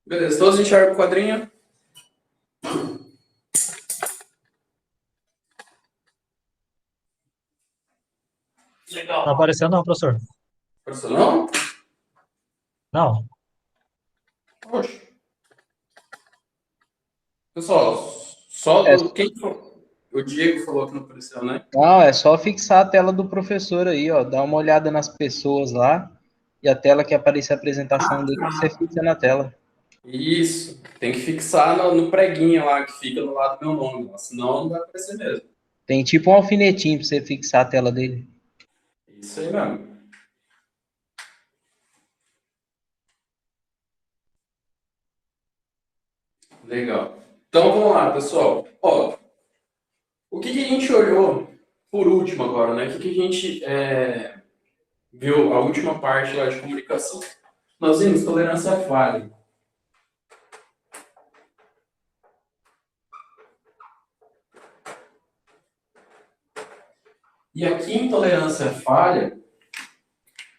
Beleza, todos enxergam o quadrinho? Não Legal. apareceu não, professor. Professor, não? Não. Oxe. Pessoal, só É, do. Quem foi? O Diego falou que não apareceu, né? não, é só fixar a tela do professor aí, ó. Dá uma olhada nas pessoas lá e a tela que aparecer a apresentação dele, você fixa na tela. Isso. Tem que fixar no preguinho lá que fica do lado do meu nome, senão não vai aparecer mesmo. Tem tipo um alfinetinho pra você fixar a tela dele. Isso aí mesmo. Legal. Então vamos lá, pessoal. Ó, o que a gente olhou por último agora, né? O que a gente viu a última parte lá de comunicação? Nós vimos tolerância à falha. E aqui em tolerância à falha,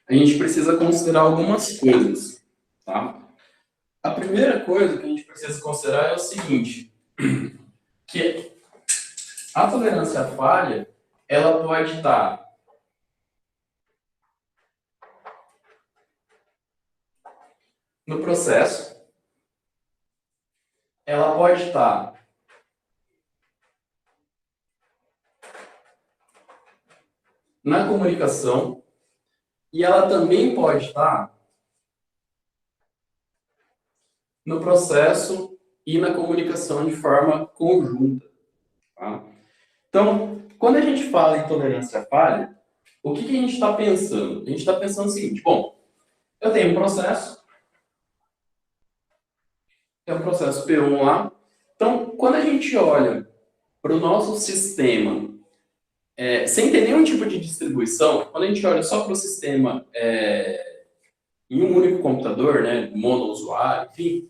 a gente precisa considerar algumas coisas, tá? A primeira coisa que a gente precisa considerar é o seguinte, que a tolerância à falha, ela pode estar no processo, ela pode estar na comunicação e ela também pode estar no processo e na comunicação de forma conjunta. Tá? Então, quando a gente fala em tolerância à falha, o que a gente está pensando? A gente está pensando o seguinte, bom, eu tenho um processo, tem um processo P1 lá. Então, quando a gente olha para o nosso sistema, sem ter nenhum tipo de distribuição, quando a gente olha só para o sistema em um único computador, né, monousuário, enfim,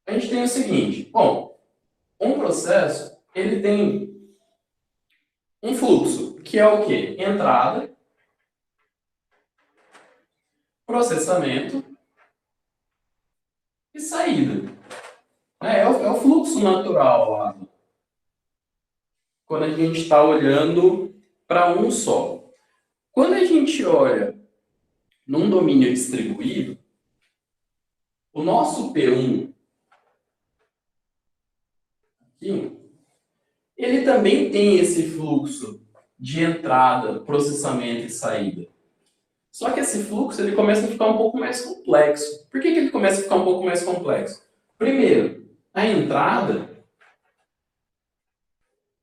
a gente tem o seguinte, bom, um processo, ele tem um fluxo, que é o quê? Entrada, processamento e saída. É o fluxo natural lá, quando a gente está olhando para um só. Quando a gente olha num domínio distribuído, o nosso P1 aqui, ele também tem esse fluxo de entrada, processamento e saída. Só que esse fluxo ele começa a ficar um pouco mais complexo. Por que ele começa a ficar um pouco mais complexo? Primeiro, a entrada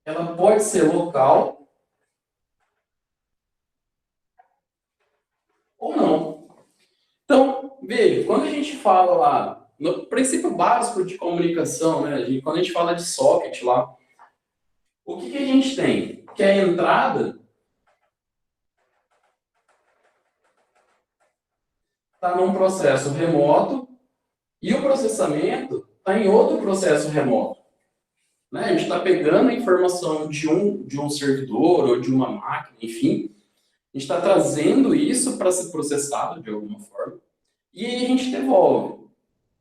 ela pode ser local ou não. Então, veja, quando a gente fala lá, no princípio básico de comunicação, né, quando a gente fala de socket lá, o que a gente tem? Que a entrada está num processo remoto e o processamento está em outro processo remoto. Né? A gente está pegando a informação de um servidor ou de uma máquina, enfim, a gente está trazendo isso para ser processado de alguma forma e aí a gente devolve.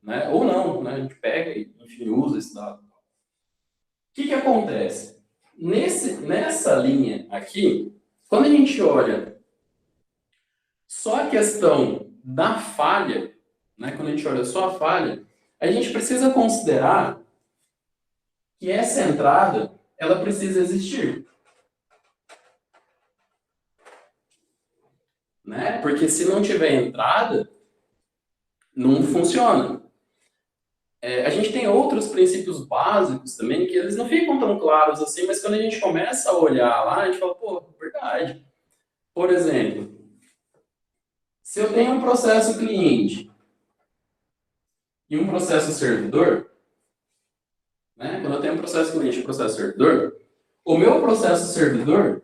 Né? Ou não, né? A gente pega e, enfim, usa esse dado. O que acontece? Nessa linha aqui, quando a gente olha só a questão da falha, né? Quando a gente olha só a falha, a gente precisa considerar que essa entrada ela precisa existir. Né? Porque se não tiver entrada, não funciona. A gente tem outros princípios básicos também que eles não ficam tão claros assim, mas quando a gente começa a olhar lá, a gente fala, pô, verdade. Por exemplo, se eu tenho um processo cliente e um processo servidor, né? Quando eu tenho um processo cliente e um processo servidor, o meu processo servidor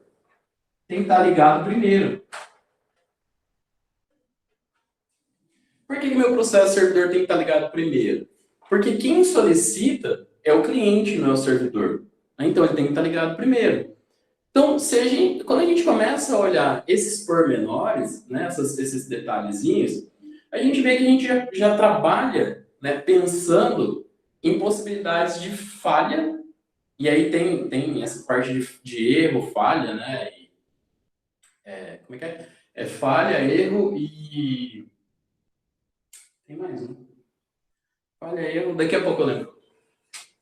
tem que estar ligado primeiro. Por que meu processo servidor tem que estar ligado primeiro? Porque quem solicita é o cliente, não é o servidor. Então ele tem que estar ligado primeiro. Então, quando a gente começa a olhar esses pormenores, né, esses detalhezinhos, a gente vê que a gente já trabalha né, pensando em possibilidades de falha, e aí tem essa parte de erro, falha, né? Como é que é? É falha, erro e. Tem mais um. Falha, erro, daqui a pouco eu lembro.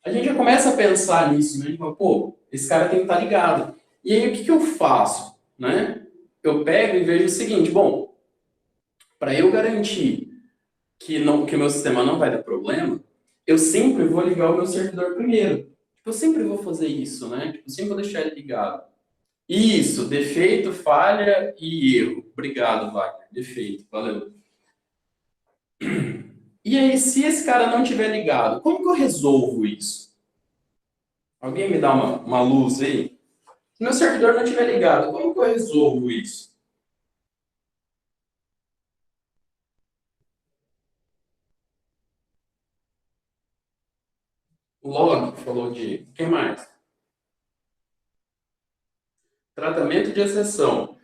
A gente já começa a pensar nisso, né? A gente fala, pô, esse cara tem que estar ligado. E aí o que eu faço, né? Eu pego e vejo o seguinte, bom, para eu garantir que o meu sistema não vai dar problema, eu sempre vou ligar o meu servidor primeiro. Tipo, eu sempre vou fazer isso, né? Tipo, eu sempre vou deixar ele ligado. Isso, defeito, falha e erro. Obrigado, Wagner. Defeito, valeu. E aí, se esse cara não tiver ligado, como que eu resolvo isso? Alguém me dá uma luz aí? Se meu servidor não estiver ligado, como que eu resolvo isso? O log falou de. Quem mais? Tratamento de exceção.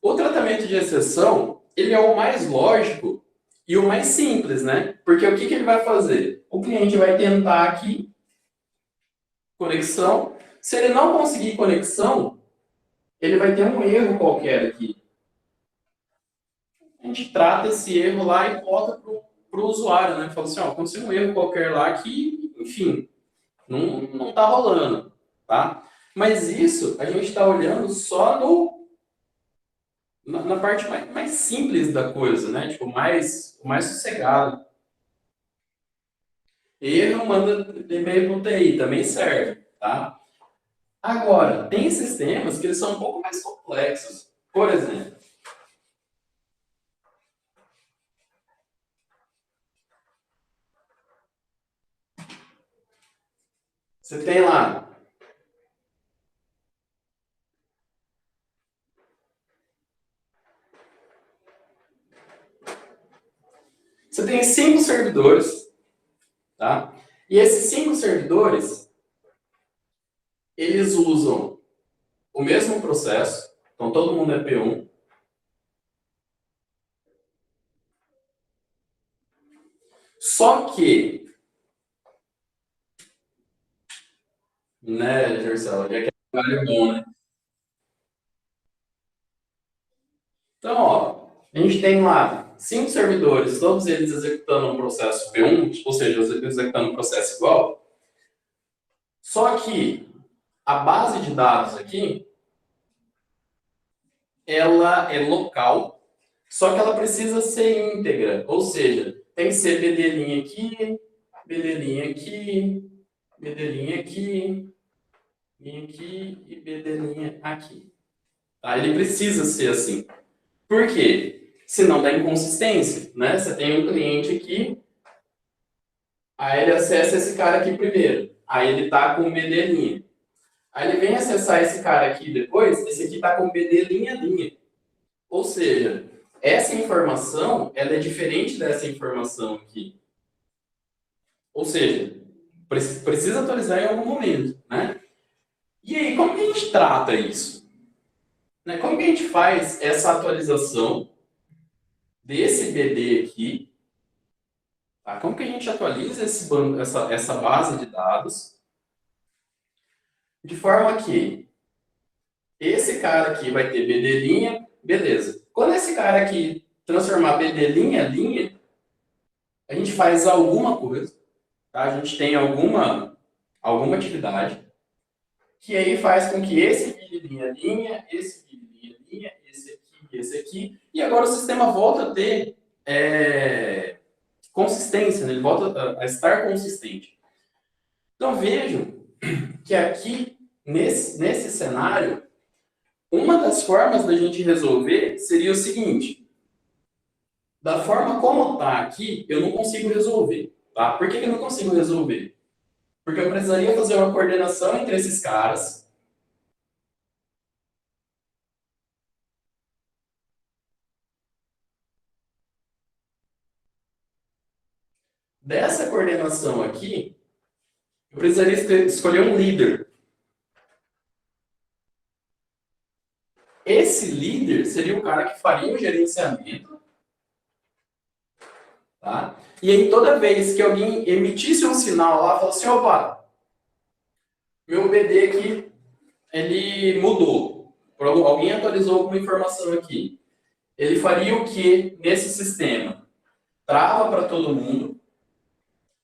O tratamento de exceção, ele é o mais lógico e o mais simples, né? Porque o que ele vai fazer? O cliente vai tentar aqui conexão. Se ele não conseguir conexão, ele vai ter um erro qualquer aqui. A gente trata esse erro lá e bota para o usuário, né? Fala assim, ó, aconteceu um erro qualquer lá que, enfim, não está rolando, tá? Mas isso a gente está olhando só na parte mais simples da coisa, né? Tipo, mais sossegado. Erro manda e-mail para o TI, também serve, tá? Agora, tem sistemas que eles são um pouco mais complexos. Por exemplo, você tem lá você tem 5 servidores, tá? E esses 5 servidores, eles usam o mesmo processo, então todo mundo é P1, só que, né, Gercel, já que é um galho bom, né? Então, ó, a gente tem lá 5 servidores, todos eles executando um processo P1, ou seja, executando um processo igual, só que a base de dados aqui, ela é local, só que ela precisa ser íntegra, ou seja, tem que ser BD' aqui, BD' aqui, BD' aqui, aqui e BD' aqui. Tá? Ele precisa ser assim. Por quê? Senão dá inconsistência, né? Você tem um cliente aqui, aí ele acessa esse cara aqui primeiro, aí ele tá com BD'. Aí ele vem acessar esse cara aqui depois, esse aqui tá com BD''. Ou seja, essa informação, ela é diferente dessa informação aqui. Ou seja, precisa atualizar em algum momento, né? E aí, como que a gente trata isso? Né? Como que a gente faz essa atualização desse BD aqui? Tá? Como que a gente atualiza essa base de dados de forma que esse cara aqui vai ter BD', beleza. Quando esse cara aqui transformar BD', a gente faz alguma coisa, tá? A gente tem alguma atividade que aí faz com que esse BD', esse BD', esse aqui, e agora o sistema volta a ter consistência, né? Ele volta a estar consistente. Então vejam que aqui, nesse cenário, uma das formas da gente resolver seria o seguinte: da forma como está aqui, eu não consigo resolver. Tá? Por que eu não consigo resolver? Porque eu precisaria fazer uma coordenação entre esses caras. Dessa coordenação aqui, eu precisaria escolher um líder. Esse líder seria o cara que faria o gerenciamento, tá? E aí, toda vez que alguém emitisse um sinal lá, falou assim, opa, meu BD aqui, ele mudou. Alguém atualizou alguma informação aqui. Ele faria o que nesse sistema? Trava para todo mundo,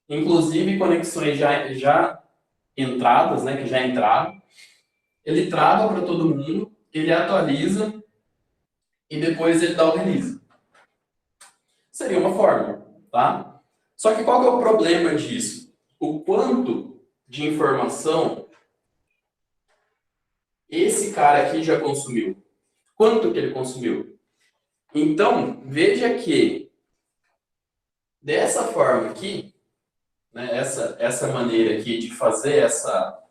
inclusive conexões já entradas, né, que já entraram. Ele trava para todo mundo, ele atualiza e depois ele dá o release. Seria uma forma, tá? Só que qual que é o problema disso? O quanto de informação esse cara aqui já consumiu? Quanto que ele consumiu? Então, veja que dessa forma aqui, né, essa maneira aqui de fazer essa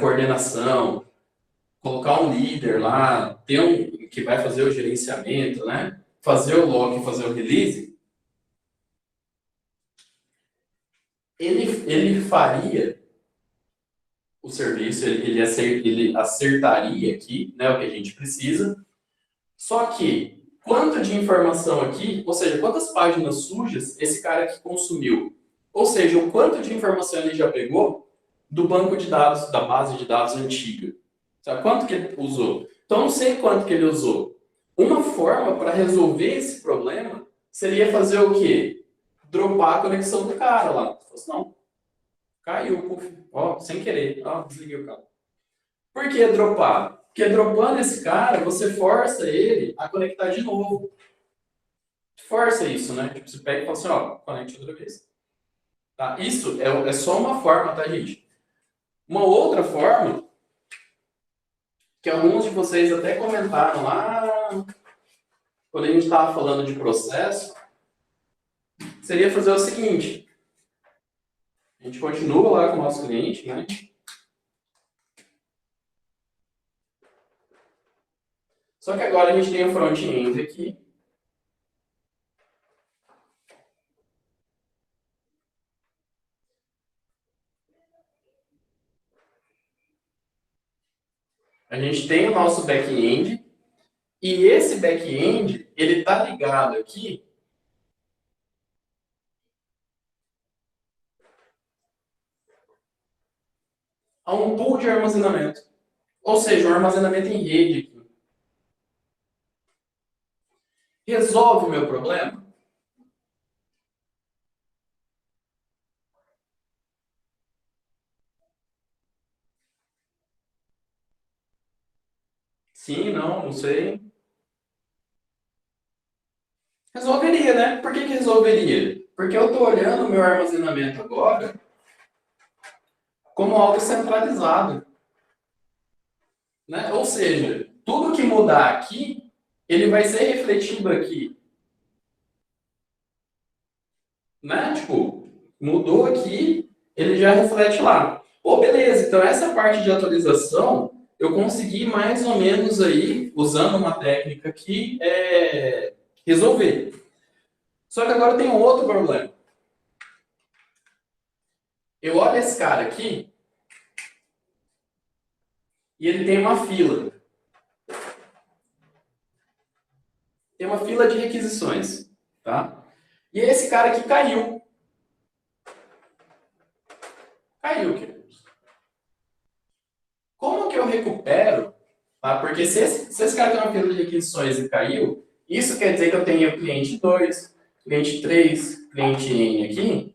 coordenação, colocar um líder lá, ter um que vai fazer o gerenciamento, né? Fazer o lock, fazer o release, ele faria o serviço, ele acertaria aqui, né, o que a gente precisa. Só que quanto de informação aqui, ou seja, quantas páginas sujas esse cara aqui consumiu? Ou seja, o quanto de informação ele já pegou do banco de dados, da base de dados antiga. Sabe quanto que ele usou? Então, não sei quanto que ele usou. Uma forma para resolver esse problema seria fazer o quê? Dropar a conexão do cara lá. Não, caiu, puf, ó, sem querer, ó, desliguei o cabo. Por que dropar? Porque dropando esse cara, você força ele a conectar de novo. Força isso, né? Tipo, você pega e fala assim, ó, conecte outra vez. Tá? Isso é só uma forma, tá, gente? Uma outra forma, que alguns de vocês até comentaram lá, quando a gente estava falando de processo, seria fazer o seguinte. A gente continua lá com o nosso cliente, né? Só que agora a gente tem o front-end aqui. A gente tem o nosso back-end. E esse back-end, ele está ligado aqui a um pool de armazenamento. Ou seja, um armazenamento em rede aqui. Resolve o meu problema? Sim, não sei. Resolveria, né? Por que resolveria? Porque eu estou olhando o meu armazenamento agora como algo centralizado. Né? Ou seja, tudo que mudar aqui, ele vai ser refletido aqui. Né? Tipo, mudou aqui, ele já reflete lá. Pô, beleza, então essa parte de atualização eu consegui mais ou menos aí, usando uma técnica aqui, resolver. Só que agora tem um outro problema. Eu olho esse cara aqui e ele tem uma fila. Tem uma fila de requisições, tá? E esse cara aqui caiu. Caiu, queridos. Como que eu recupero? Tá? Porque se esse cara tem uma fila de requisições e caiu, isso quer dizer que eu tenho cliente 2, cliente 3, cliente N aqui,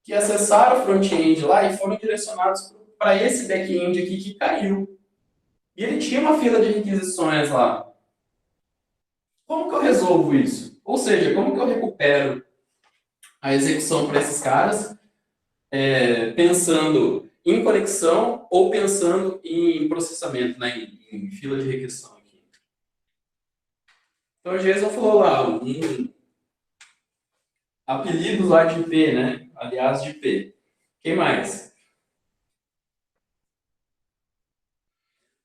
que acessaram o front-end lá e foram direcionados para esse back-end aqui que caiu. E ele tinha uma fila de requisições lá. Como que eu resolvo isso? Ou seja, como que eu recupero a execução para esses caras, pensando em conexão ou pensando em processamento, né, em fila de requisição aqui. Então, o Jason falou lá, apelidos lá de IP, né? Aliás, de IP. Quem mais?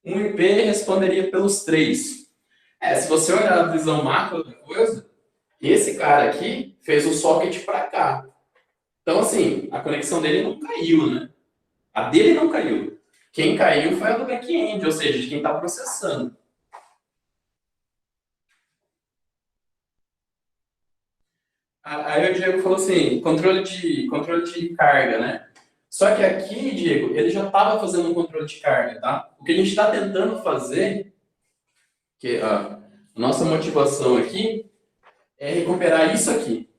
Um IP responderia pelos 3. Se você olhar a visão macro da coisa, esse cara aqui fez o socket para cá. Então, assim, a conexão dele não caiu, né? A dele não caiu. Quem caiu foi a do back-end, ou seja, de quem está processando. Aí o Diego falou assim, controle de carga, né? Só que aqui, Diego, ele já estava fazendo um controle de carga, tá? O que a gente está tentando fazer, que a nossa motivação aqui, é recuperar isso aqui.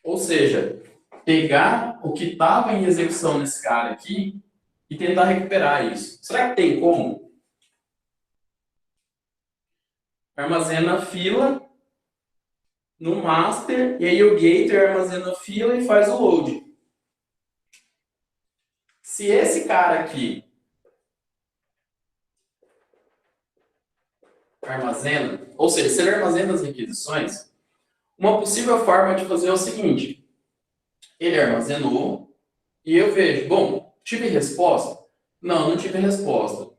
Ou seja, pegar o que estava em execução nesse cara aqui e tentar recuperar isso. Será que tem como? Armazena a fila no master, e aí o gator armazena a fila e faz o load. Se esse cara aqui armazena, ou seja, se ele armazena as requisições, uma possível forma de fazer é o seguinte: ele armazenou e eu vejo, bom, tive resposta? Não, não tive resposta.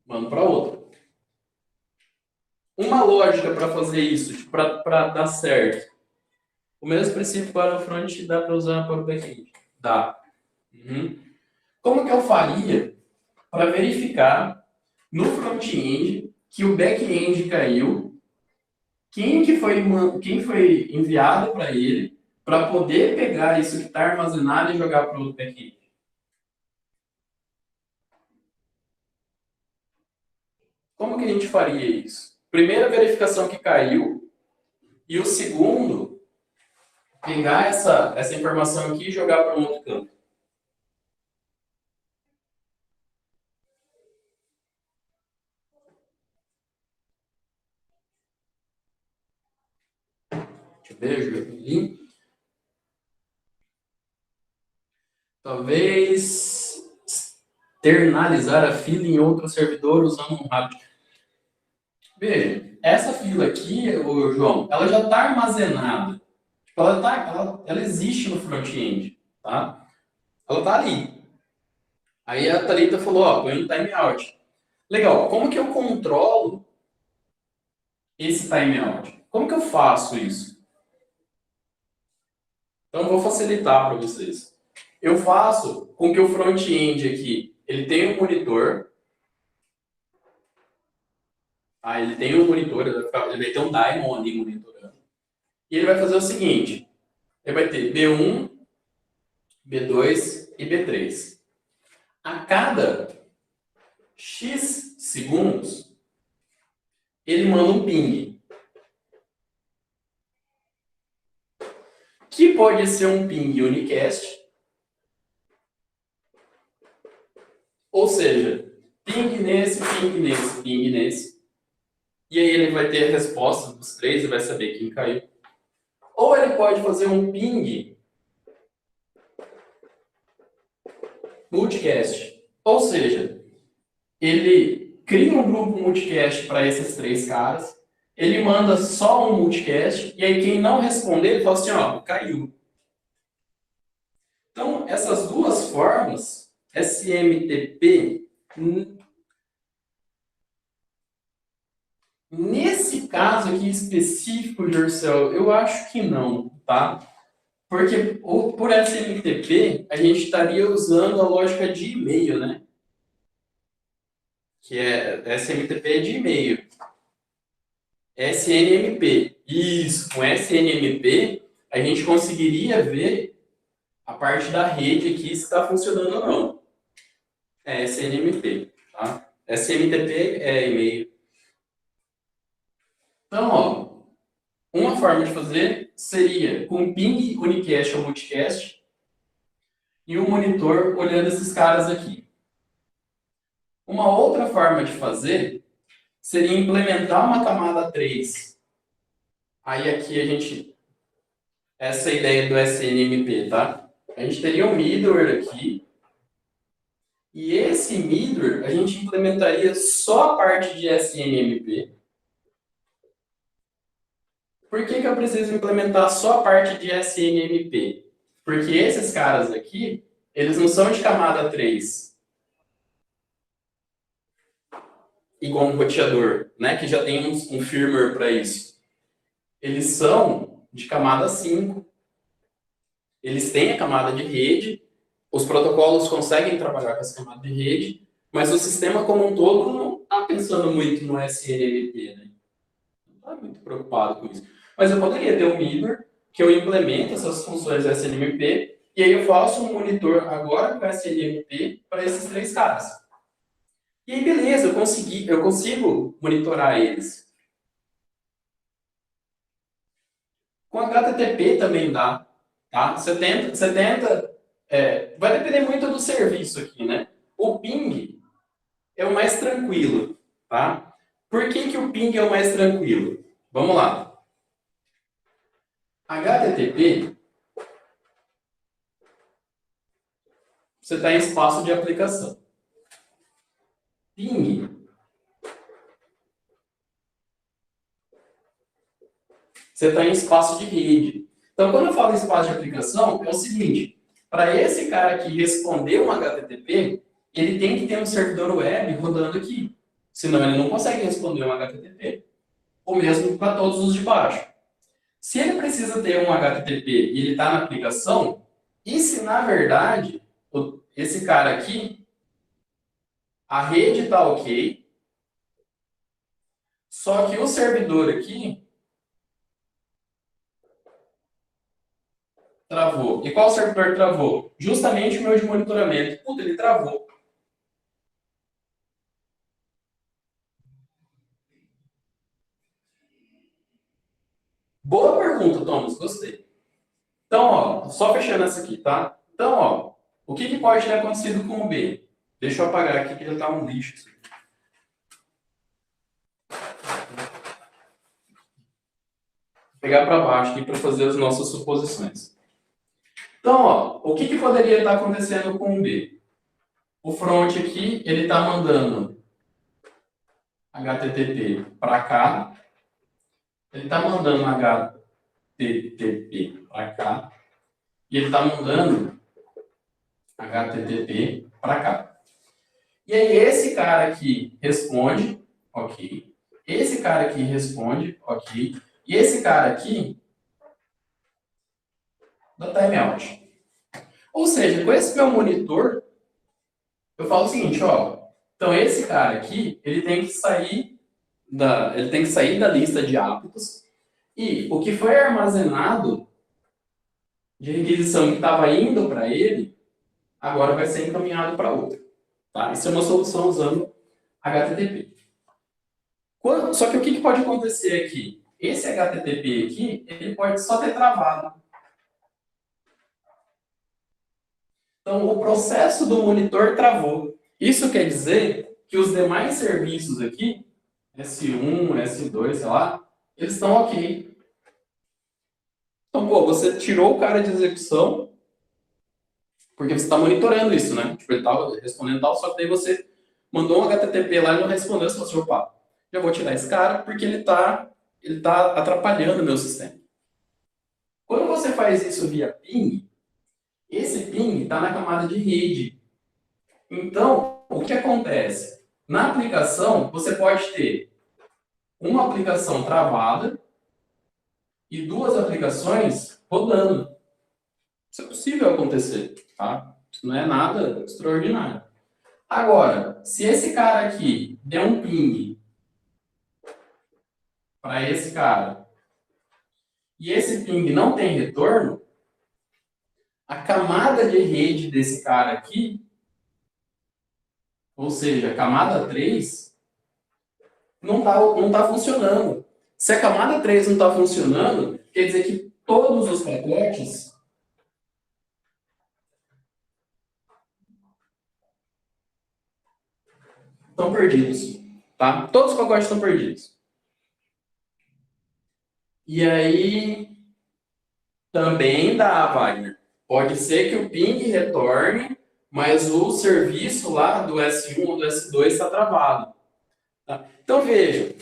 Mando para outra. Uma lógica para fazer isso, tipo, para dar certo. O mesmo princípio para o front dá para usar para o back-end? Dá. Uhum. Como que eu faria para verificar no front-end que o back-end caiu, quem foi enviado para ele, para poder pegar isso que está armazenado e jogar para o outro back-end? Como que a gente faria isso? Primeira verificação que caiu, e o segundo, pegar essa informação aqui e jogar para um outro campo. Deixa eu ver aqui. Talvez externalizar a fila em outro servidor usando um RAPid. Veja, essa fila aqui, ô João, ela já está armazenada. Tipo, ela existe no front-end, tá? Ela está ali. Aí a Thalita falou, ó, põe um timeout. Legal, como que eu controlo esse timeout? Como que eu faço isso? Então, eu vou facilitar para vocês. Eu faço com que o front-end aqui, ele tenha um monitor. Ele tem um monitor, ele vai ter um daemon ali monitorando. E ele vai fazer o seguinte, ele vai ter B1, B2 e B3. A cada X segundos, ele manda um ping. Que pode ser um ping unicast, ou seja, ping nesse, ping nesse, ping nesse. E aí ele vai ter a resposta dos três e vai saber quem caiu. Ou ele pode fazer um ping multicast. Ou seja, ele cria um grupo multicast para esses três caras, ele manda só um multicast, e aí quem não responder, ele fala assim, ó, caiu. Então, essas duas formas, SMTP, nesse caso aqui específico, Jorcel, eu acho que não, tá? Porque por SMTP, a gente estaria usando a lógica de e-mail, né? Que é SMTP de e-mail. SNMP. Isso, com SNMP, a gente conseguiria ver a parte da rede aqui se está funcionando ou não. É SNMP, tá? SMTP é e-mail. Então, ó, uma forma de fazer seria com ping unicast ou multicast e um monitor olhando esses caras aqui. Uma outra forma de fazer seria implementar uma camada 3. Aí aqui a gente... Essa é a ideia do SNMP, tá? A gente teria um middleware aqui. E esse middleware, a gente implementaria só a parte de SNMP. Por que eu preciso implementar só a parte de SNMP? Porque esses caras aqui, eles não são de camada 3. Igual um roteador, né? Que já tem um firmware para isso. Eles são de camada 5. Eles têm a camada de rede, os protocolos conseguem trabalhar com essa camada de rede, mas o sistema como um todo não está pensando muito no SNMP, né? Não está muito preocupado com isso. Mas eu poderia ter um middleware que eu implemento essas funções SNMP e aí eu faço um monitor agora com SNMP para esses 3 caras. E aí, beleza, eu consigo monitorar eles. Com HTTP também dá, tá? Você tenta vai depender muito do serviço aqui, né? O ping é o mais tranquilo, tá? Por que o ping é o mais tranquilo? Vamos lá. HTTP, você está em espaço de aplicação. Ping, você está em espaço de rede. Então, quando eu falo em espaço de aplicação, é o seguinte, para esse cara aqui responder um HTTP, ele tem que ter um servidor web rodando aqui. Senão ele não consegue responder um HTTP. O mesmo para todos os de baixo. Se ele precisa ter um HTTP e ele está na aplicação, e se na verdade esse cara aqui, a rede está ok, só que o servidor aqui travou. E qual servidor travou? Justamente o meu de monitoramento. Puta, ele travou. Boa pergunta, Thomas. Gostei. Então, ó, só fechando essa aqui, tá? Então, ó, o que pode ter acontecido com o B? Deixa eu apagar aqui que ele tá um lixo. Isso aqui. Vou pegar para baixo aqui para fazer as nossas suposições. Então, ó, o que poderia estar acontecendo com o B? O front aqui, ele está mandando HTTP para cá. Ele está mandando HTTP para cá. E ele está mandando HTTP para cá. E aí esse cara aqui responde, ok. Esse cara aqui responde, ok. E esse cara aqui dá timeout. Ou seja, com esse meu monitor, eu falo o seguinte, ó. Então esse cara aqui, ele tem que sair da lista de aptos. E o que foi armazenado de requisição que estava indo para ele, agora vai ser encaminhado para outro. Tá? Isso é uma solução usando HTTP. Só que o que pode acontecer aqui? Esse HTTP aqui, ele pode só ter travado. Então, o processo do monitor travou. Isso quer dizer que os demais serviços aqui, S1, S2, sei lá, eles estão ok. Então, pô, você tirou o cara de execução, porque você está monitorando isso, né? Tipo, ele estava respondendo tal, só que daí você mandou um HTTP lá e não respondeu, você falou assim, opa, já vou tirar esse cara porque ele tá atrapalhando o meu sistema. Quando você faz isso via ping, esse ping está na camada de rede. Então, o que acontece? Na aplicação, você pode ter uma aplicação travada e 2 aplicações rodando. Isso é possível acontecer, tá? Isso não é nada extraordinário. Agora, se esse cara aqui der um ping para esse cara e esse ping não tem retorno, a camada de rede desse cara aqui, ou seja, a camada 3, não tá funcionando. Se a camada 3 não está funcionando, quer dizer que todos os pacotes estão perdidos. Tá? Todos os pacotes estão perdidos. E aí, também dá, Wagner. Pode ser que o ping retorne, mas o serviço lá do S1 ou do S2 está travado. Tá? Então, veja.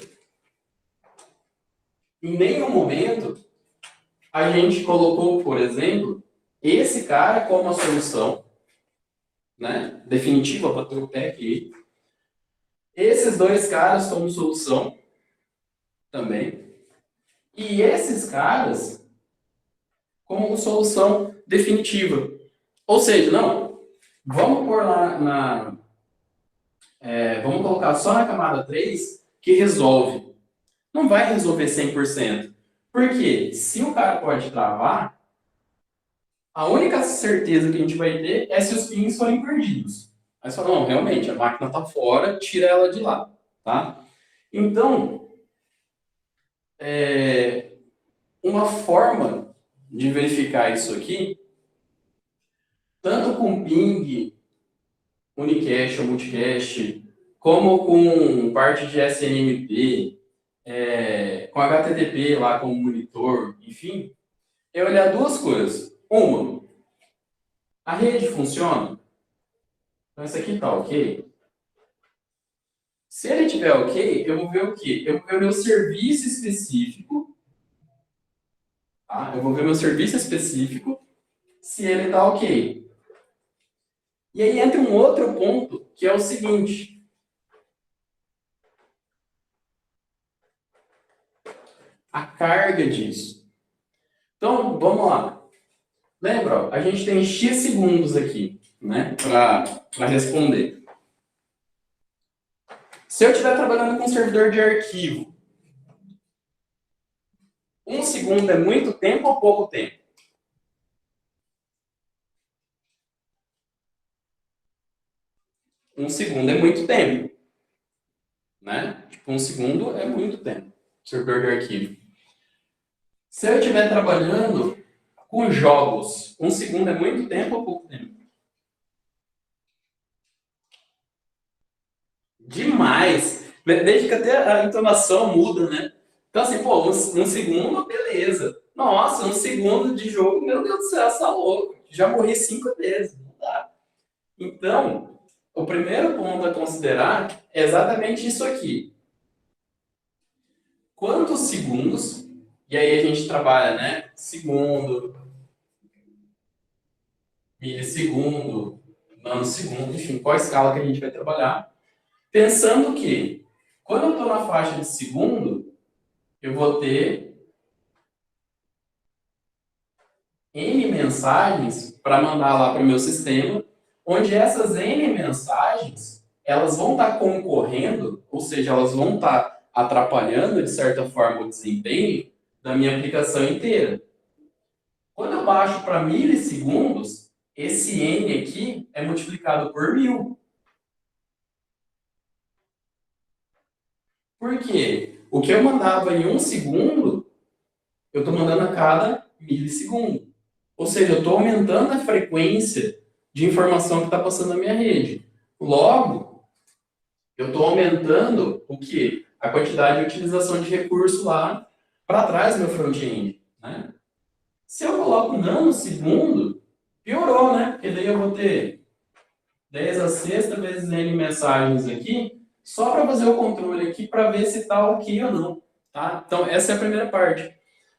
Em nenhum momento a gente colocou, por exemplo, esse cara como a solução, né, definitiva para ter o pé aqui. Esses 2 caras como solução também. E esses caras como solução definitiva. Ou seja, não, vamos pôr lá vamos colocar só na camada 3 que resolve. Não vai resolver 100%. Porque se o cara pode travar, a única certeza que a gente vai ter é se os pins forem perdidos. Aí você fala, não, realmente, a máquina está fora, tira ela de lá, tá? Então, uma forma de verificar isso aqui, tanto com ping, unicast ou multicast, como com parte de SNMP, com HTTP lá como monitor, enfim, é olhar duas coisas. Uma, a rede funciona? Então, isso aqui está ok? Se ele tiver ok, eu vou ver o quê? Eu vou ver o meu serviço específico, tá? Eu vou ver meu serviço específico, se ele está ok. E aí entra um outro ponto, que é o seguinte. A carga disso. Então, vamos lá. Lembra, ó, a gente tem X segundos aqui, né, para responder. Se eu estiver trabalhando com um servidor de arquivo, 1 segundo é muito tempo ou pouco tempo? 1 segundo é muito tempo, né? Tipo, 1 segundo é muito tempo, servidor de arquivo. Se eu estiver trabalhando com jogos, 1 segundo é muito tempo ou pouco tempo? Demais! Desde que até a entonação muda, né? Então, assim, pô, 1 segundo, beleza. Nossa, 1 segundo de jogo, meu Deus do céu, você tá louco. Já morri 5 vezes, não dá. Então, o primeiro ponto a considerar é exatamente isso aqui. Quantos segundos, e aí a gente trabalha, né? Segundo, milissegundo, nanosegundo, enfim, qual a escala que a gente vai trabalhar. Pensando que, quando eu estou na faixa de segundo, eu vou ter N mensagens para mandar lá para o meu sistema, onde essas N mensagens, elas vão estar concorrendo, ou seja, elas vão estar atrapalhando, de certa forma, o desempenho da minha aplicação inteira. Quando eu baixo para milissegundos, esse N aqui é multiplicado por 1000. Por quê? O que eu mandava em 1 segundo, eu estou mandando a cada milissegundo. Ou seja, eu estou aumentando a frequência de informação que está passando na minha rede. Logo, eu estou aumentando o quê? A quantidade de utilização de recurso lá para trás do meu front-end. Né? Se eu coloco nanosegundo, piorou, né? Porque daí eu vou ter 10 a sexta vezes N mensagens aqui, só para fazer o controle aqui para ver se está ok ou não. Tá? Então, essa é a primeira parte.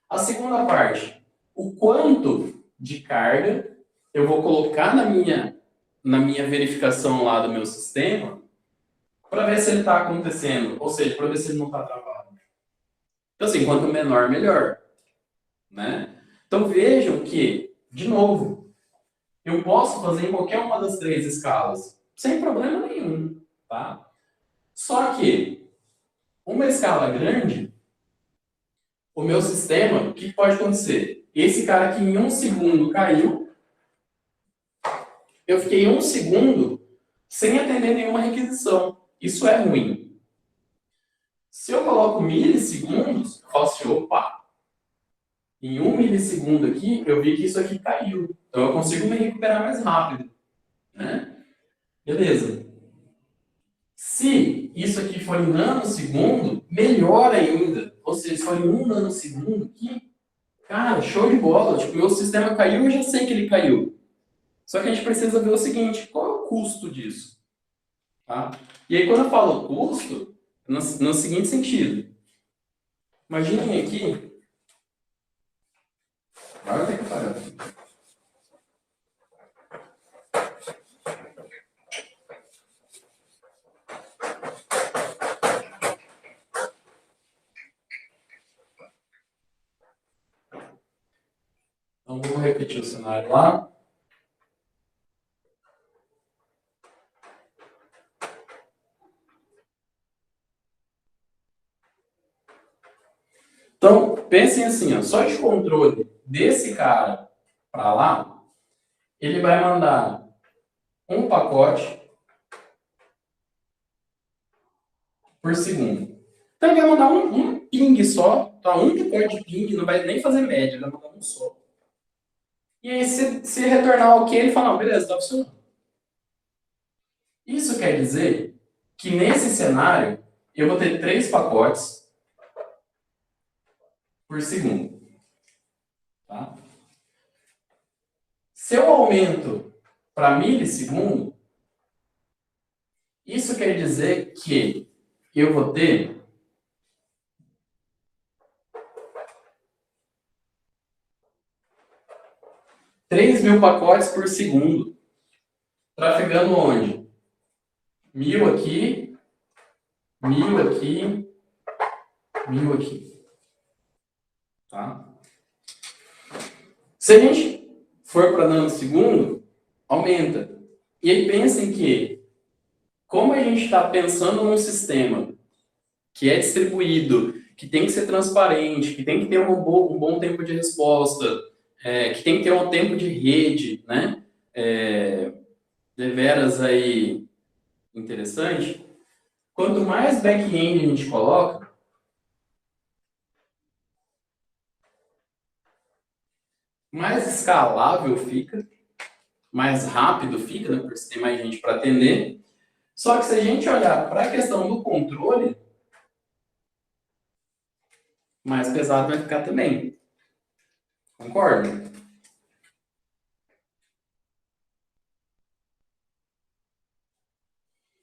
A segunda parte, o quanto de carga eu vou colocar na minha verificação lá do meu sistema para ver se ele está acontecendo, ou seja, para ver se ele não está travado. Então, assim, quanto menor, melhor. Né? Então, vejam que, de novo, eu posso fazer em qualquer uma das 3 escalas, sem problema nenhum. Tá? Só que, uma escala grande, o meu sistema, o que pode acontecer? Esse cara aqui em 1 segundo caiu, eu fiquei 1 segundo sem atender nenhuma requisição. Isso é ruim. Se eu coloco milissegundos, eu falo assim, opa, em 1 milissegundo aqui, eu vi que isso aqui caiu. Então eu consigo me recuperar mais rápido. Né? Beleza. Se isso aqui for em nanosegundo, melhor ainda. Ou seja, se for em 1 nanosegundo aqui, cara, show de bola. Tipo, meu sistema caiu, eu já sei que ele caiu. Só que a gente precisa ver o seguinte, qual é o custo disso? Tá? E aí, quando eu falo custo, no seguinte sentido. Imaginem aqui. Agora tem que parar. Então, vamos repetir o cenário lá. Então, pensem assim, ó, só de controle desse cara para lá, ele vai mandar um pacote por segundo. Então, ele vai mandar um ping só, tá? Um pacote de ping, não vai nem fazer média, ele vai mandar um só. E aí, se retornar ok, ele fala, não, beleza, tá funcionando. Isso quer dizer que nesse cenário, eu vou ter 3 pacotes por segundo. Tá? Se eu aumento para milissegundo, isso quer dizer que eu vou ter 3.000 pacotes por segundo. Trafegando onde? 1.000 aqui, 1.000 aqui, 1.000 aqui. Tá? Se a gente for para nanosegundo, aumenta. E aí pensem que, como a gente está pensando num sistema que é distribuído, que tem que ser transparente, que tem que ter um bom tempo de resposta, que tem que ter um tempo de rede, né? Deveras aí interessante. Quanto mais back-end a gente coloca, mais escalável fica, mais rápido fica, né? Porque tem mais gente para atender. Só que se a gente olhar para a questão do controle, mais pesado vai ficar também. Concorda?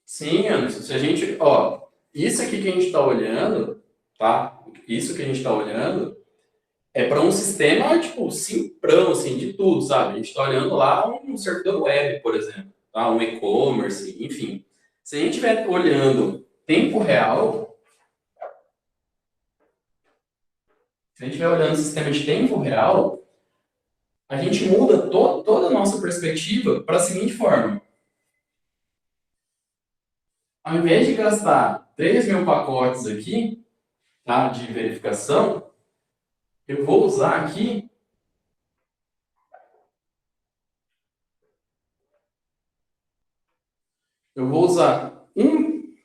Sim, Anderson. Se a gente, ó, isso aqui que a gente está olhando, tá? Isso que a gente está olhando é para um sistema, tipo, simprão, assim, de tudo, sabe? A gente está olhando lá um servidor web, por exemplo, tá? Um e-commerce, enfim. Se a gente estiver olhando tempo real, se a gente estiver olhando sistema de tempo real, a gente muda toda a nossa perspectiva para a seguinte forma. Ao invés de gastar 3.000 pacotes aqui, tá, de verificação, eu vou usar aqui eu vou usar 1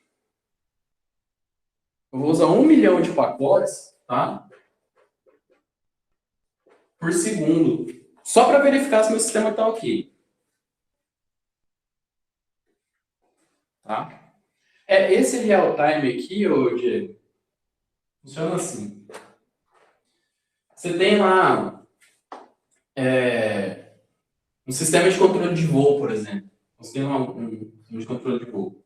milhão de pacotes, tá, por segundo, só para verificar se meu sistema está ok. Tá? Esse real time aqui, Diego, funciona assim. Você tem lá um sistema de controle de voo, por exemplo. Você tem lá um sistema de controle de voo.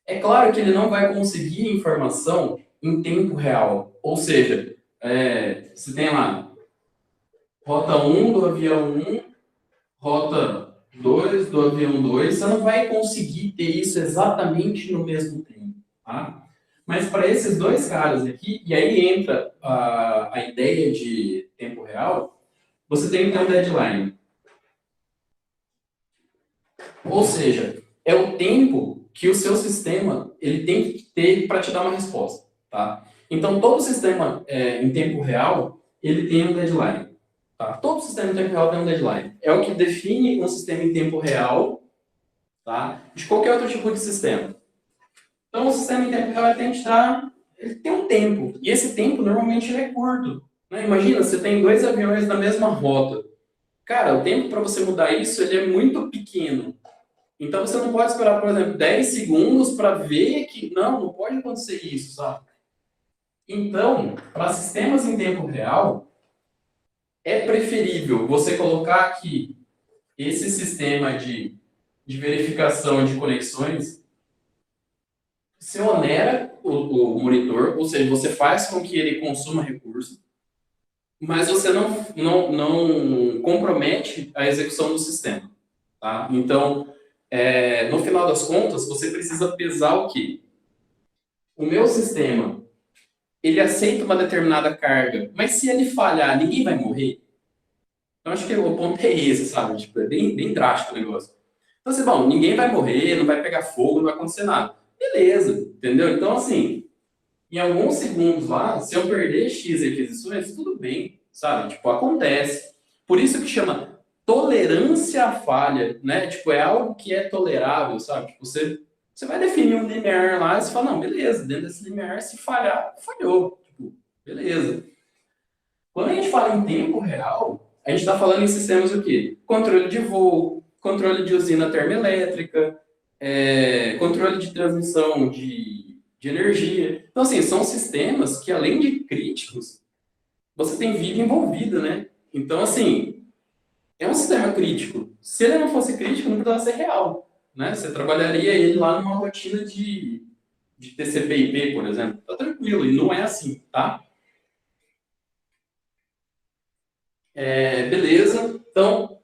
É claro que ele não vai conseguir informação em tempo real. Ou seja, você tem lá rota 1 do avião 1, rota 2 do avião 2, você não vai conseguir ter isso exatamente no mesmo tempo. Tá? Mas para esses dois caras aqui, e aí entra a ideia de tempo real, você tem que ter um deadline. Ou seja, é o tempo que o seu sistema ele tem que ter para te dar uma resposta. Tá? Então, todo sistema em tempo real, ele tem um deadline. Tá? Todo sistema em tempo real tem um deadline. É o que define um sistema em tempo real, tá, de qualquer outro tipo de sistema. Então, o sistema em tempo real ele tem um tempo. E esse tempo, normalmente, ele é curto. Né? Imagina, você tem 2 aviões na mesma rota. Cara, o tempo para você mudar isso ele é muito pequeno. Então, você não pode esperar, por exemplo, 10 segundos para ver que... Não pode acontecer isso, sabe? Então, para sistemas em tempo real, é preferível você colocar aqui esse sistema de verificação de conexões, você onera o monitor, ou seja, você faz com que ele consuma recurso, mas você não compromete a execução do sistema. Tá? Então, no final das contas, você precisa pesar o quê? O meu sistema, ele aceita uma determinada carga, mas se ele falhar, ninguém vai morrer? Então, acho que o ponto é esse, sabe? Tipo, é bem drástico o negócio. Então, assim, bom, ninguém vai morrer, não vai pegar fogo, não vai acontecer nada. Beleza, entendeu? Então, assim, em alguns segundos lá, se eu perder X aquisições, tudo bem, sabe? Tipo, acontece. Por isso que chama tolerância à falha, né? Tipo, é algo que é tolerável, sabe? Tipo, você vai definir um limiar lá e você fala, não, beleza, dentro desse limiar, se falhar, falhou. Tipo, beleza. Quando a gente fala em tempo real, a gente está falando em sistemas o quê? Controle de voo, controle de usina termoelétrica, controle de transmissão de energia. Então, assim, são sistemas que, além de críticos, você tem vida envolvida, né? Então, assim, é um sistema crítico. Se ele não fosse crítico, não precisava ser real, né? Você trabalharia ele lá numa rotina de TCP/IP, por exemplo. Tá tranquilo, e não é assim, tá? Beleza. Então,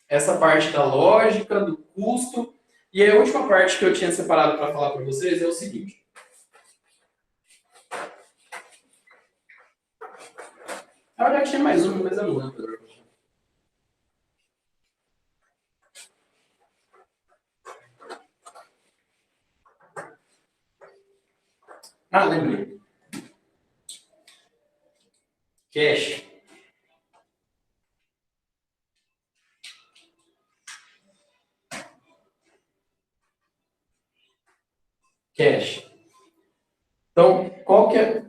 essa parte da lógica, do custo. E a última parte que eu tinha separado para falar para vocês é o seguinte. Na verdade, tinha mais uma, mas eu não lembro. Ah, lembrei. Cache. Cache. Então, qual que é...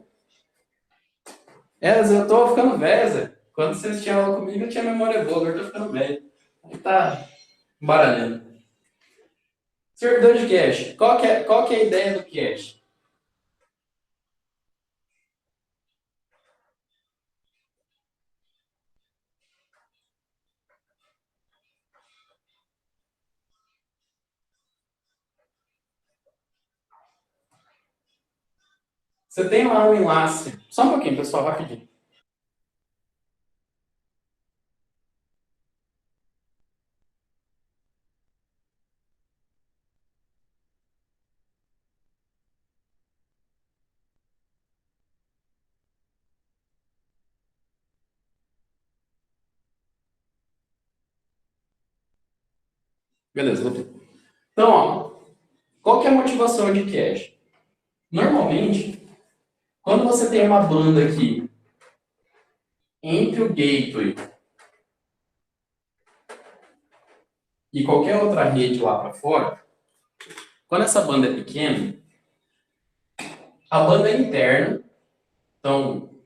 eu tô ficando velho, Zé. Quando vocês tinham aula comigo, eu tinha memória boa, agora eu tô ficando velho. Aí tá embaralhando. Servidor de cache. Qual que é a ideia do cache? Você tem lá um enlace. Só um pouquinho, pessoal, rapidinho. Beleza, doutor. Então, ó, qual que é a motivação de cache? Normalmente, quando você tem uma banda aqui entre o gateway e qualquer outra rede lá para fora, quando essa banda é pequena, a banda é interna, então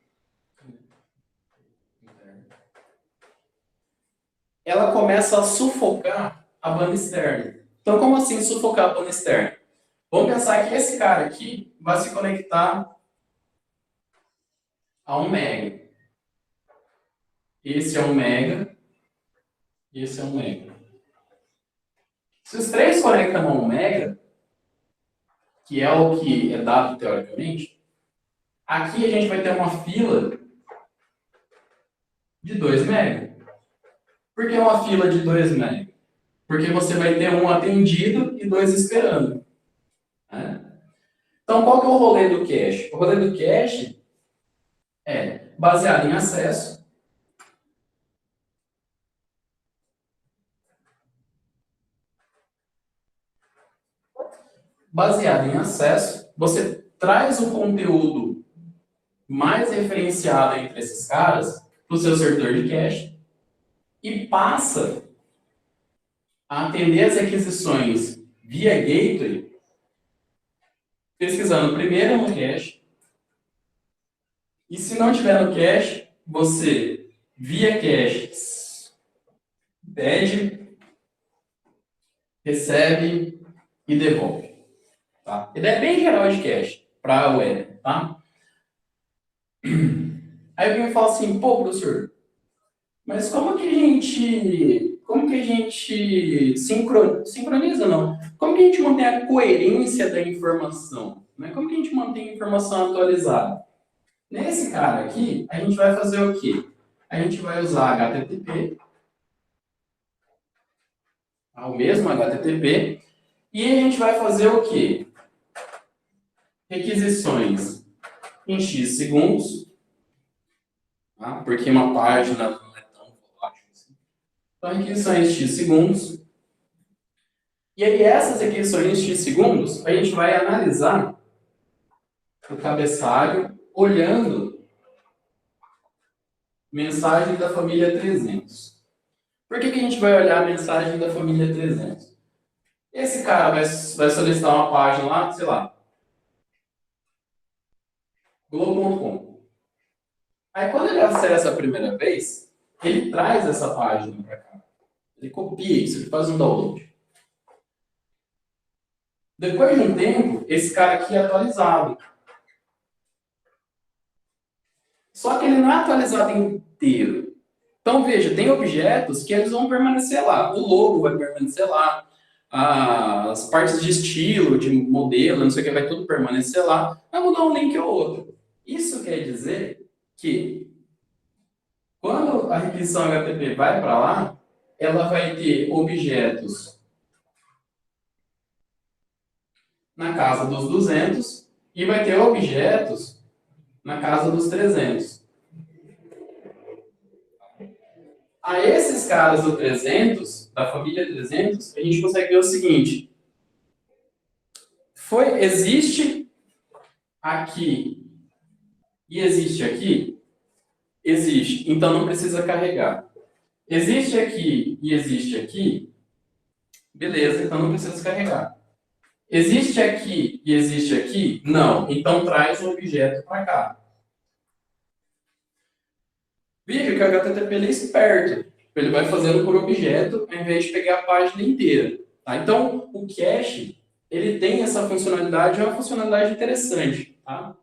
ela começa a sufocar a banda externa. Então, como assim sufocar a banda externa? Vamos pensar que esse cara aqui vai se conectar a 1 mega. Esse é 1 mega. Esse é 1 mega. Se os três conectam a 1 mega, que é o que é dado teoricamente, aqui a gente vai ter uma fila de 2 mega. Por que uma fila de 2 mega? Porque você vai ter um atendido e dois esperando. Né? Então, qual que é o rolê do cache? O rolê do cache é baseado em acesso. Baseado em acesso, você traz o conteúdo mais referenciado entre esses caras para o seu servidor de cache e passa a atender as requisições via gateway, pesquisando primeiro no cache, e se não tiver no cache, você, via cache, pede, recebe e devolve. Tá? Ideia bem geral de cache para a web. Tá? Aí alguém me fala assim, pô, professor, mas como que a gente sincroniza, não? Como que a gente mantém a coerência da informação? Né? Como que a gente mantém a informação atualizada? Nesse cara aqui, a gente vai fazer o quê? A gente vai usar HTTP, o mesmo HTTP, e a gente vai fazer o quê? Requisições em X segundos, tá? Porque uma página não é tão volátil assim. Então, requisições em X segundos. E aí, essas requisições em X segundos, a gente vai analisar o cabeçalho olhando mensagem da família 300. Por que a gente vai olhar a mensagem da família 300? Esse cara vai solicitar uma página lá, sei lá, Globo.com. Aí quando ele acessa a primeira vez, ele traz essa página para cá. Ele copia isso, ele faz um download. Depois de um tempo, esse cara aqui é atualizado. Só que ele não é atualizado inteiro. Então, veja, tem objetos que eles vão permanecer lá. O logo vai permanecer lá. As partes de estilo, de modelo, não sei o que, vai tudo permanecer lá. Vai mudar um link ou outro. Isso quer dizer que, quando a requisição HTTP vai para lá, ela vai ter objetos na casa dos 200 e vai ter objetos na casa dos 300. A esses caras do 300, da família 300, a gente consegue ver o seguinte. Existe aqui e existe aqui? Existe, então não precisa carregar. Existe aqui e existe aqui? Beleza, então não precisa carregar. Existe aqui e existe aqui? Não, então traz o objeto para cá. Veja que o HTTP ele é esperto. Ele vai fazendo por objeto, ao invés de pegar a página inteira. Tá? Então, o cache, ele tem essa funcionalidade, é uma funcionalidade interessante. Tá?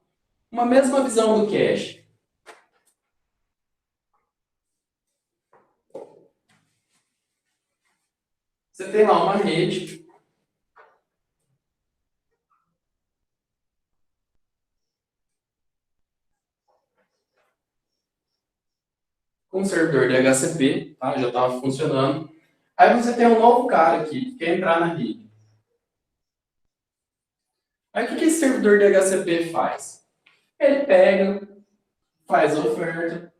Uma mesma visão do cache. Você tem lá uma rede. Com um servidor de HCP, tá? Já estava funcionando. Aí você tem um novo cara aqui, que quer entrar na rede. Aí o que esse servidor de HCP faz? Ele pega, faz a oferta.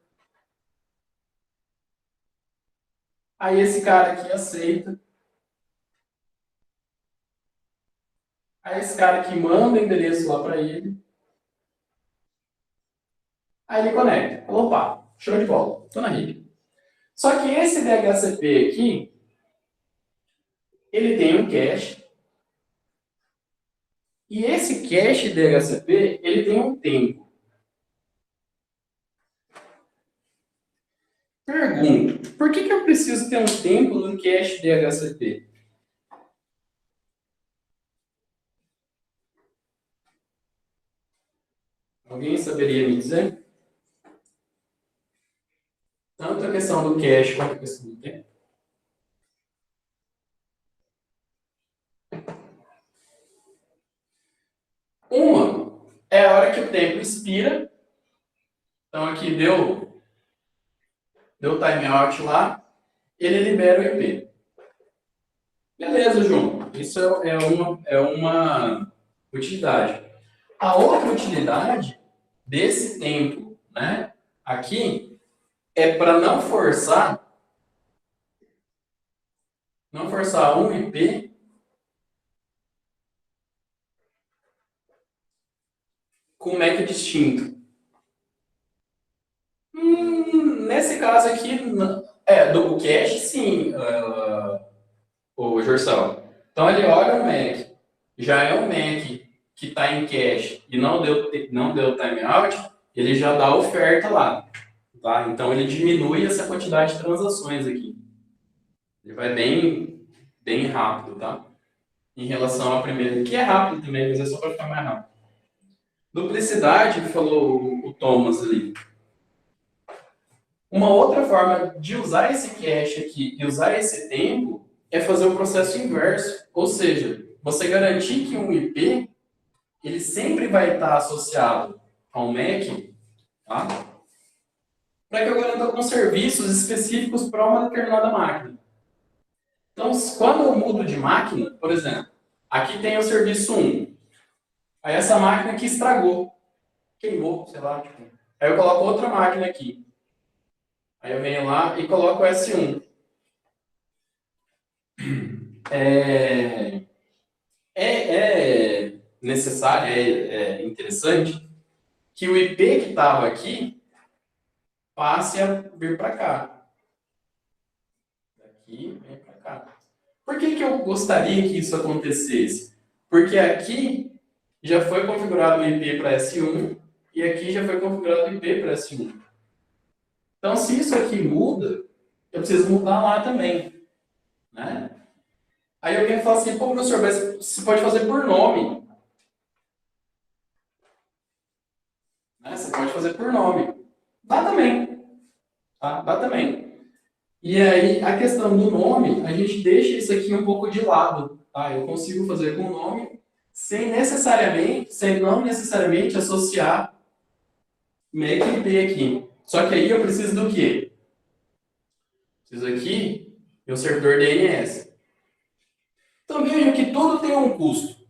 Aí esse cara aqui aceita. Aí esse cara aqui manda o endereço lá para ele. Aí ele conecta. Opa, show de bola, estou na rede. Só que esse DHCP aqui, ele tem um cache. E esse cache DHCP, ele tem um tempo. Pergunto, por que eu preciso ter um tempo no cache DHCP? Alguém saberia me dizer? Tanto a questão do cache quanto a questão do tempo. Uma é a hora que o tempo expira. Então aqui deu timeout lá, ele libera o IP. Beleza, João. Isso é uma utilidade. A outra utilidade desse tempo, né, aqui, é para não forçar um IP com MAC distinto. Nesse caso aqui, do cache, sim, o Jorçal. Então ele olha o MAC, já é um MAC que está em cache e não deu timeout, ele já dá a oferta lá. Tá? Então ele diminui essa quantidade de transações aqui. Ele vai bem rápido, tá? Em relação à primeira, que é rápido também, mas é só para ficar mais rápido. Duplicidade, que falou o Thomas ali. Uma outra forma de usar esse cache aqui e usar esse tempo é fazer o processo inverso. Ou seja, você garantir que um IP ele sempre vai estar associado a um MAC, tá? Para que eu garanta alguns serviços específicos para uma determinada máquina. Então, quando eu mudo de máquina, por exemplo, aqui tem o serviço 1. Aí essa máquina aqui estragou, queimou, sei lá. Tipo. Aí eu coloco outra máquina aqui. Aí eu venho lá e coloco o S1. É necessária, é interessante, que o IP que estava aqui passe a vir para cá. Daqui, vem para cá. Por que eu gostaria que isso acontecesse? Porque aqui já foi configurado o IP para S1 e aqui já foi configurado o IP para S1. Então, se isso aqui muda, eu preciso mudar lá também, né? Aí alguém fala assim, pô, professor, mas você pode fazer por nome. Né? Você pode fazer por nome. Dá também. Tá? Dá também. E aí, a questão do nome, a gente deixa isso aqui um pouco de lado. Tá? Eu consigo fazer com o nome sem não necessariamente associar make IP aqui. Só que aí eu preciso do quê? Preciso aqui, meu servidor DNS. Então veja que tudo tem um custo.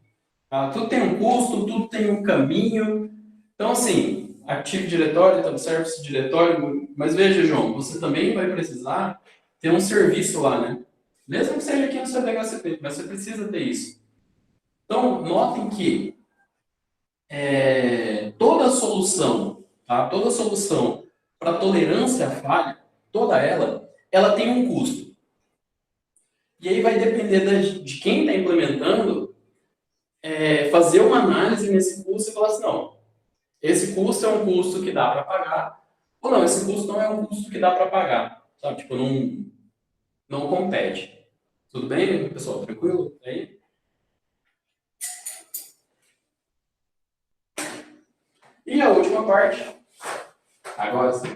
Tá? Tudo tem um custo, tudo tem um caminho. Então, assim, Active Directory, Tab Service Directory, mas veja, João, você também vai precisar ter um serviço lá, né? Mesmo que seja aqui no seu DHCP, mas você precisa ter isso. Então, notem que toda solução, tá? Toda solução para tolerância à falha, toda ela tem um custo. E aí vai depender de quem está implementando fazer uma análise nesse custo e falar assim, não, esse custo é um custo que dá para pagar, ou não, esse custo não é um custo que dá para pagar, sabe? Tipo, não compete. Tudo bem, pessoal? Tranquilo? Aí? E a última parte, agora sim.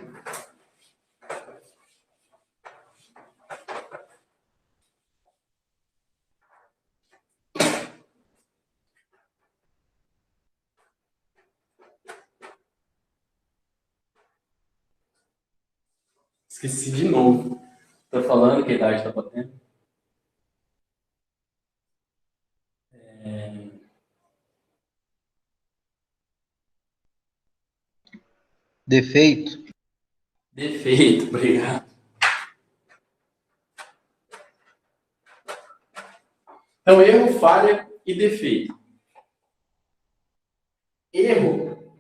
Esqueci de novo. Tô falando que a idade tá batendo. Defeito. Defeito, obrigado. Então, erro, falha e defeito. Erro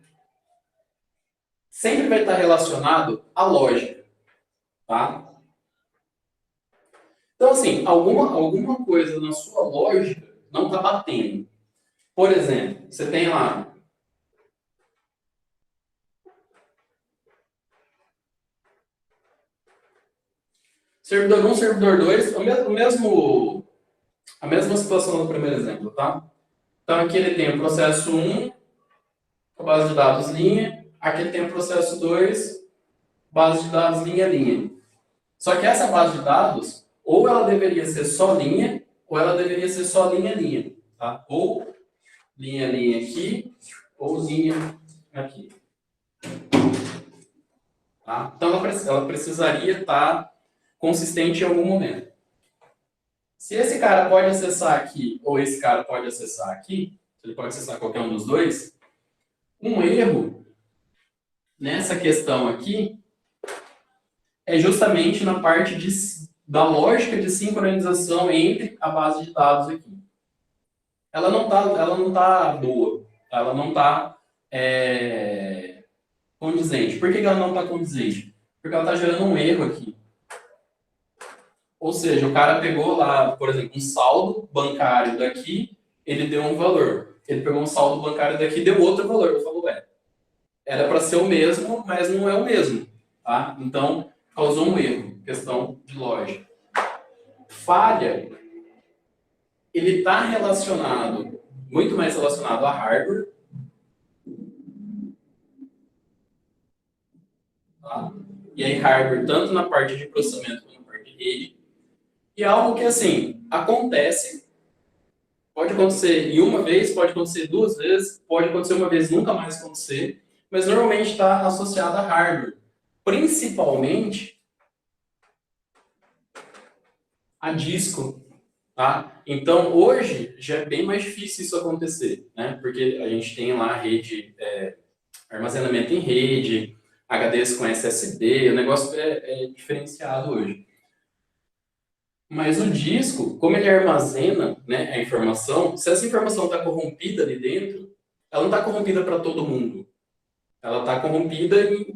sempre vai estar relacionado à lógica, tá? Então, assim, alguma coisa na sua lógica não está batendo. Por exemplo, você tem lá servidor 1, servidor 2, a mesma situação do primeiro exemplo, tá? Então, aqui ele tem o processo 1, a base de dados linha, aqui ele tem o processo 2, base de dados linha. Só que essa base de dados, ou ela deveria ser só linha, ou ela deveria ser só linha, tá? Ou linha aqui, ou linha aqui. Tá? Então, ela precisaria estar consistente em algum momento. Se esse cara pode acessar aqui, ou esse cara pode acessar aqui, ele pode acessar qualquer um dos dois, um erro nessa questão aqui é justamente na parte da lógica de sincronização entre a base de dados aqui. Ela não tá boa, ela não está condizente. Por que ela não está condizente? Porque ela está gerando um erro aqui. Ou seja, o cara pegou lá, por exemplo, um saldo bancário daqui, ele deu um valor. Ele pegou um saldo bancário daqui e deu outro valor. Eu falo, era para ser o mesmo, mas não é o mesmo. Tá? Então, causou um erro, questão de lógica. Falha, ele está relacionado, muito mais relacionado a hardware. Tá? E aí, hardware, tanto na parte de processamento quanto na parte de rede. E é algo que, assim, acontece, pode acontecer em uma vez, pode acontecer duas vezes, pode acontecer uma vez e nunca mais acontecer, mas normalmente está associado a hardware. Principalmente a disco. Tá? Então, hoje, já é bem mais difícil isso acontecer, né? Porque a gente tem lá rede, armazenamento em rede, HDs com SSD, o negócio é diferenciado hoje. Mas o disco, como ele armazena, né, a informação, se essa informação está corrompida ali dentro, ela não está corrompida para todo mundo. Ela está corrompida e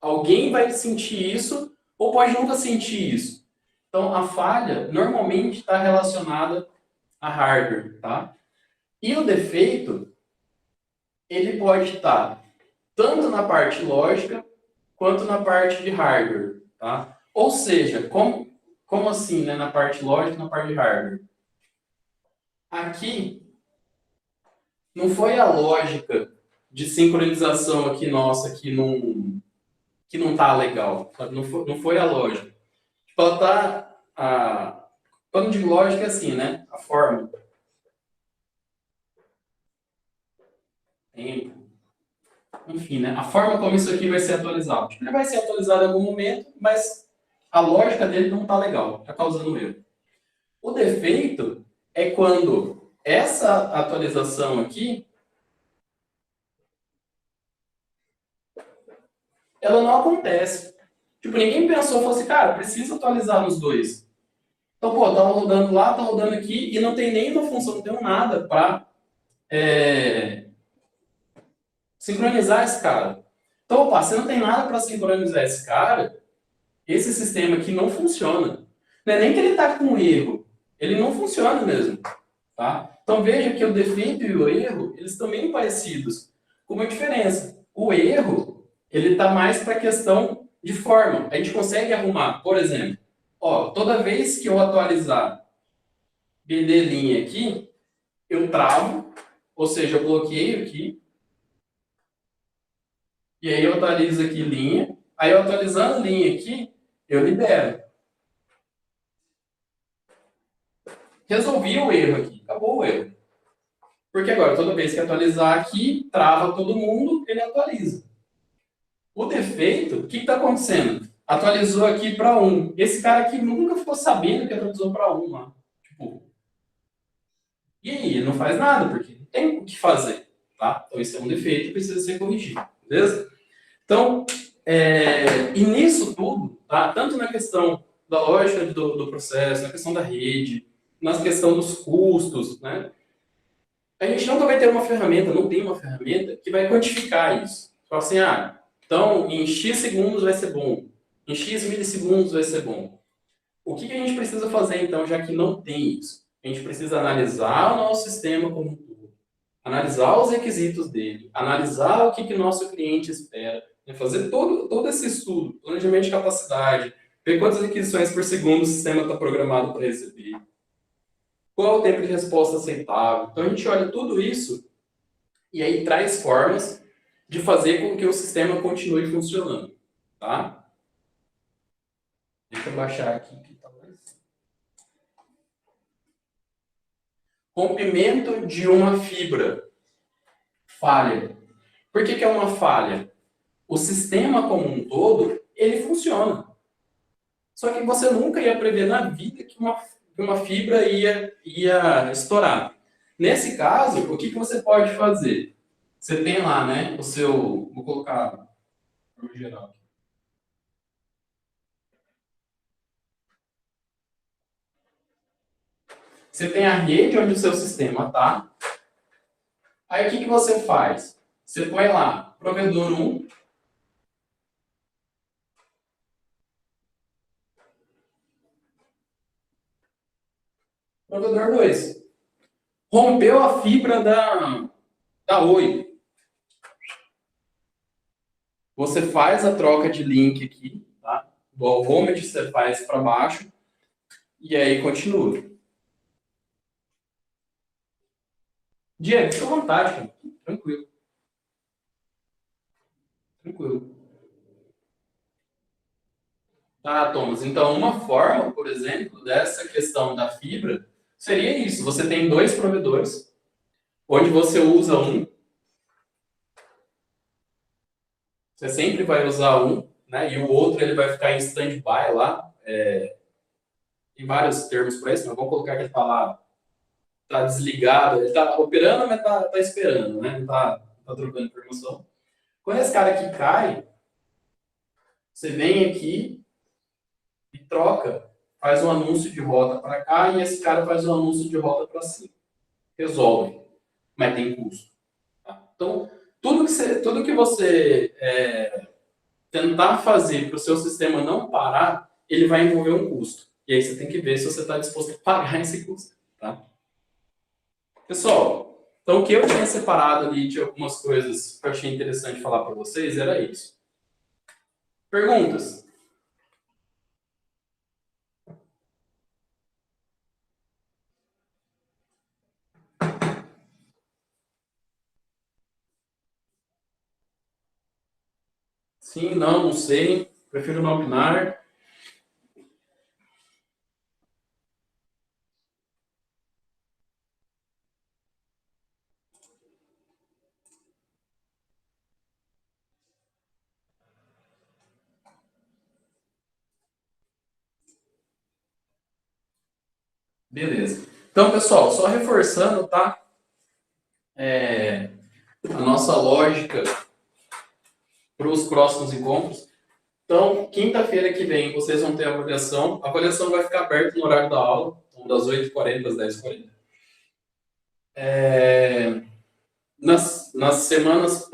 alguém vai sentir isso ou pode nunca sentir isso. Então, a falha normalmente está relacionada a hardware, tá? E o defeito, ele pode estar tanto na parte lógica quanto na parte de hardware, tá? Ou seja, como assim, né, na parte lógica e na parte de hardware? Aqui não foi a lógica de sincronização aqui nossa que não tá legal, sabe? Não foi a lógica. Tipo, ela tá quando eu digo lógica é assim, né? A forma, tempo, enfim, né? A forma como isso aqui vai ser atualizado. Tipo, ele vai ser atualizado em algum momento, mas a lógica dele não tá legal, tá causando erro. O defeito é quando essa atualização aqui, ela não acontece. Tipo, ninguém pensou, falou assim, cara, precisa atualizar nos dois. Então, pô, tá rodando lá, tá rodando aqui, e não tem nenhuma função, não tem nada para sincronizar esse cara. Então, opa, se não tem nada para sincronizar esse cara, esse sistema aqui não funciona. Não é nem que ele está com erro, ele não funciona mesmo. Tá? Então, veja que o defeito e o erro, eles estão bem parecidos, com uma diferença. O erro, ele está mais para a questão de forma. A gente consegue arrumar, por exemplo, ó, toda vez que eu atualizar BD linha aqui, eu travo, ou seja, eu bloqueio aqui, e aí eu atualizo aqui linha, aí eu atualizando linha aqui, eu libero. Resolvi o erro aqui, acabou o erro. Porque agora, toda vez que atualizar aqui, trava todo mundo, ele atualiza. O defeito, o que está acontecendo? Atualizou aqui para 1. Esse cara aqui nunca ficou sabendo que atualizou para 1 lá. Tipo, e aí? Ele não faz nada, porque não tem o que fazer. Tá? Então, isso é um defeito que precisa ser corrigido. Beleza? Então, e nisso tudo, tá? Tanto na questão da lógica do processo, na questão da rede, na questão dos custos, né? A gente nunca vai ter uma ferramenta, não tem uma ferramenta que vai quantificar isso. Fala assim, então em X segundos vai ser bom, em X milissegundos vai ser bom. O que a gente precisa fazer então, já que não tem isso? A gente precisa analisar o nosso sistema como um todo, analisar os requisitos dele, analisar o que o nosso cliente espera, né? Fazer todo esse estudo, planejamento de capacidade, ver quantas requisições por segundo o sistema está programado para receber, qual é o tempo de resposta aceitável. Então a gente olha tudo isso e aí traz formas de fazer com que o sistema continue funcionando, tá? Deixa eu baixar aqui. Rompimento de uma fibra. Falha. Por que é uma falha? O sistema como um todo, ele funciona. Só que você nunca ia prever na vida que uma fibra ia estourar. Nesse caso, o que você pode fazer? Você tem lá, né, o seu... Vou colocar no geral. Você tem a rede onde o seu sistema está. Aí o que você faz? Você põe lá, provedor 1, provedor 2. Rompeu a fibra da Oi. Você faz a troca de link aqui, tá? Do home você faz para baixo e aí continua. Diego, fica à vontade, cara. Tranquilo. Tranquilo. Tá, Thomas. Então, uma forma, por exemplo, dessa questão da fibra seria isso. Você tem dois provedores, onde você usa um. Você sempre vai usar um, né? E o outro ele vai ficar em stand-by lá. Tem vários termos para isso, mas vamos colocar que ele está lá, está desligado, ele está operando, mas está esperando, né? Não está trocando informação. Quando esse cara aqui cai, você vem aqui e troca faz um anúncio de rota para cá e esse cara faz um anúncio de rota para cima. Resolve, mas tem custo. Tá? Então, tudo que você tentar fazer para o seu sistema não parar, ele vai envolver um custo. E aí você tem que ver se você está disposto a pagar esse custo. Tá? Pessoal, então o que eu tinha separado ali de algumas coisas que eu achei interessante falar para vocês era isso. Perguntas? Sim, não sei. Prefiro não opinar. Beleza. Então, pessoal, só reforçando, tá? A nossa lógica para os próximos encontros. Então, quinta-feira que vem, vocês vão ter a avaliação. A avaliação vai ficar aberta no horário da aula, então, das 8h40 às 10h40. Nas semanas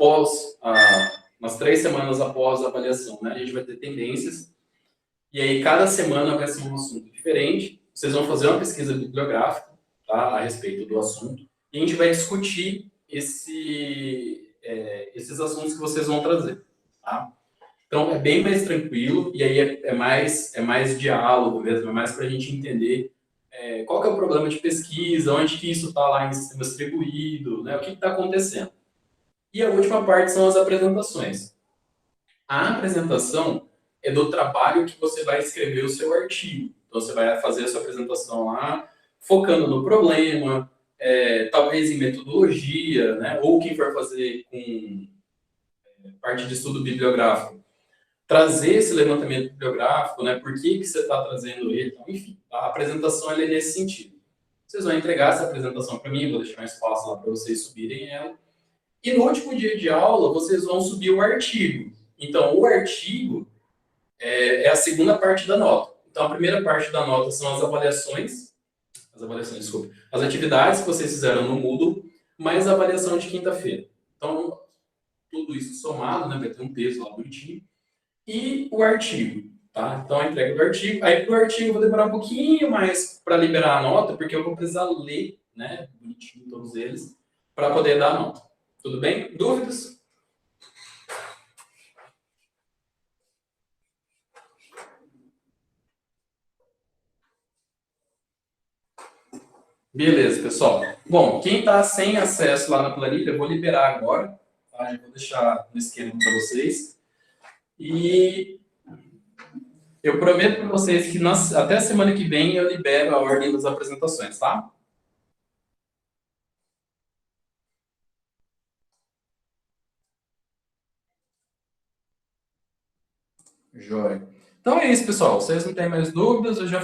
nas 3 semanas após a avaliação, né, a gente vai ter tendências. E aí, cada semana vai ser um assunto diferente. Vocês vão fazer uma pesquisa bibliográfica, tá, a respeito do assunto. E a gente vai discutir esses assuntos que vocês vão trazer. Tá? Então, é bem mais tranquilo. E aí, é mais diálogo mesmo. É mais para a gente entender qual que é o problema de pesquisa, onde que isso está lá em sistema distribuído, né, o que está acontecendo. E a última parte são as apresentações. A apresentação é do trabalho que você vai escrever o seu artigo. Então, você vai fazer a sua apresentação lá, focando no problema, talvez em metodologia, né? Ou quem for fazer com parte de estudo bibliográfico, trazer esse levantamento bibliográfico, né? Por que você está trazendo ele? Então, enfim, a apresentação é nesse sentido. Vocês vão entregar essa apresentação para mim, vou deixar um espaço lá para vocês subirem ela. E no último dia de aula, vocês vão subir o artigo. Então, o artigo é a segunda parte da nota. Então, a primeira parte da nota são as desculpa, as atividades que vocês fizeram no Moodle, mais a avaliação de quinta-feira. Então, tudo isso somado, né, vai ter um texto lá bonitinho. E o artigo, tá? Então, a entrega do artigo. Aí, para o artigo, eu vou demorar um pouquinho mais para liberar a nota, porque eu vou precisar ler, né, bonitinho todos eles, para poder dar a nota. Tudo bem? Dúvidas? Beleza, pessoal. Bom, quem está sem acesso lá na planilha, eu vou liberar agora. Tá? Eu vou deixar no esquema para vocês. E eu prometo para vocês que até a semana que vem eu libero a ordem das apresentações, tá? Joia. Então é isso, pessoal. Vocês não têm mais dúvidas, eu já